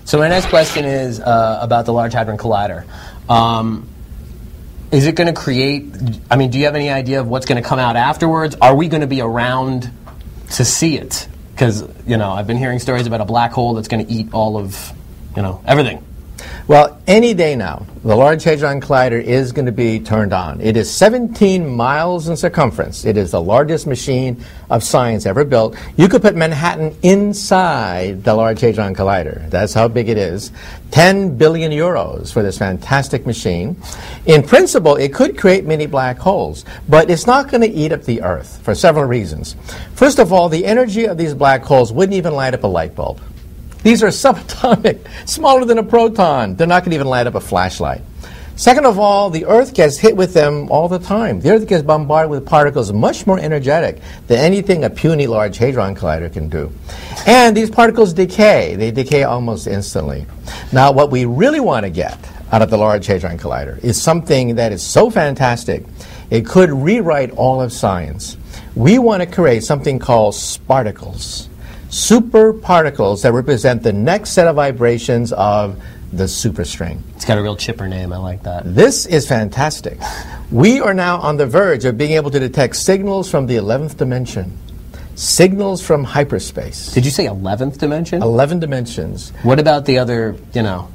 So my next question is about the Large Hadron Collider. Is it going to create, I mean, do you have any idea of what's going to come out afterwards? Are we going to be around to see it? Because, you know, I've been hearing stories about a black hole that's going to eat all of, you know, everything. Well, any day now, the Large Hadron Collider is going to be turned on. It is 17 miles in circumference. It is the largest machine of science ever built. You could put Manhattan inside the Large Hadron Collider. That's how big it is. 10 billion euros for this fantastic machine. In principle, it could create mini black holes, but it's not going to eat up the Earth for several reasons. First of all, the energy of these black holes wouldn't even light up a light bulb. These are subatomic, smaller than a proton. They're not going to even light up a flashlight. Second of all, the Earth gets hit with them all the time. The Earth gets bombarded with particles much more energetic than anything a puny Large Hadron Collider can do. And these particles decay. They decay almost instantly. Now, what we really want to get out of the Large Hadron Collider is something that is so fantastic, it could rewrite all of science. We want to create something called sparticles. Super particles that represent the next set of vibrations of the superstring. It's got a real chipper name. I like that. This is fantastic. We are now on the verge of being able to detect signals from the 11th dimension. Signals from hyperspace. Did you say 11th dimension? 11 dimensions. What about the other, you know,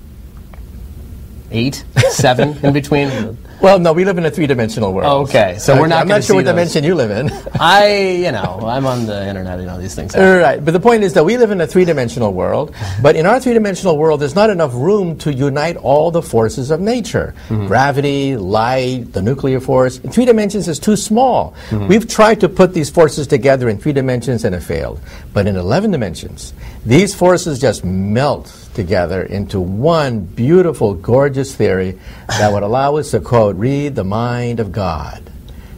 8, 7 in between? Well, no, we live in a three-dimensional world. Okay, so we're not. I'm not sure what dimension you live in. I'm on the internet. You know these things happen. Right, but the point is that we live in a three-dimensional world. But in our three-dimensional world, there's not enough room to unite all the forces of nature: gravity, light, the nuclear force. In 3 dimensions is too small. We've tried to put these forces together in 3 dimensions and it failed. But in 11 dimensions, these forces just melt together into one beautiful, gorgeous theory that would allow us to, quote, read the mind of God.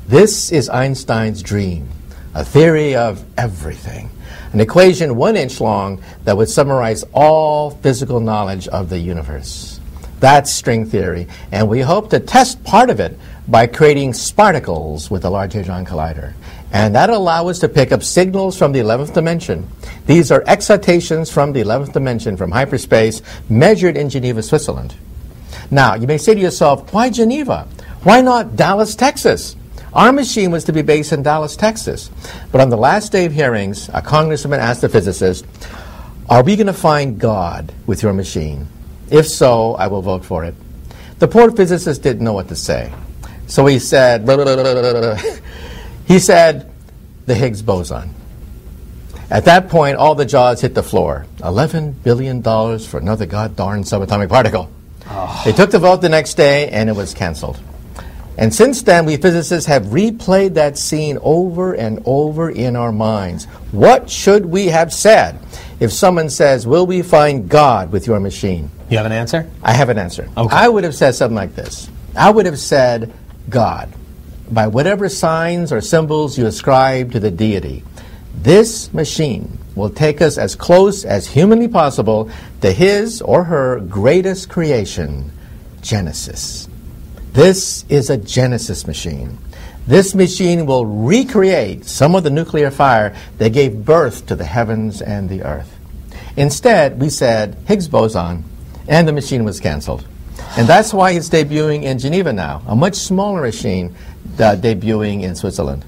This is Einstein's dream, a theory of everything, an equation 1 inch long that would summarize all physical knowledge of the universe. That's string theory, and we hope to test part of it by creating sparticles with the Large Hadron Collider. And that'll allow us to pick up signals from the 11th dimension. These are excitations from the 11th dimension, from hyperspace, measured in Geneva, Switzerland. Now, you may say to yourself, why Geneva? Why not Dallas, Texas? Our machine was to be based in Dallas, Texas. But on the last day of hearings, a congressman asked the physicist, are we going to find God with your machine? If so, I will vote for it. The poor physicist didn't know what to say. So he said, blah, blah, blah, blah, blah, blah. He said, the Higgs boson. At that point, all the jaws hit the floor. $11 billion for another god-darn subatomic particle. Oh. They took the vote the next day, and it was canceled. And since then, we physicists have replayed that scene over and over in our minds. What should we have said if someone says, will we find God with your machine? You have an answer? I have an answer. Okay. I would have said something like this. I would have said, God, by whatever signs or symbols you ascribe to the deity, this machine will take us as close as humanly possible to his or her greatest creation, Genesis. This is a Genesis machine. This machine will recreate some of the nuclear fire that gave birth to the heavens and the earth. Instead, we said Higgs boson, and the machine was canceled. And that's why it's debuting in Geneva now, a much smaller machine debuting in Switzerland.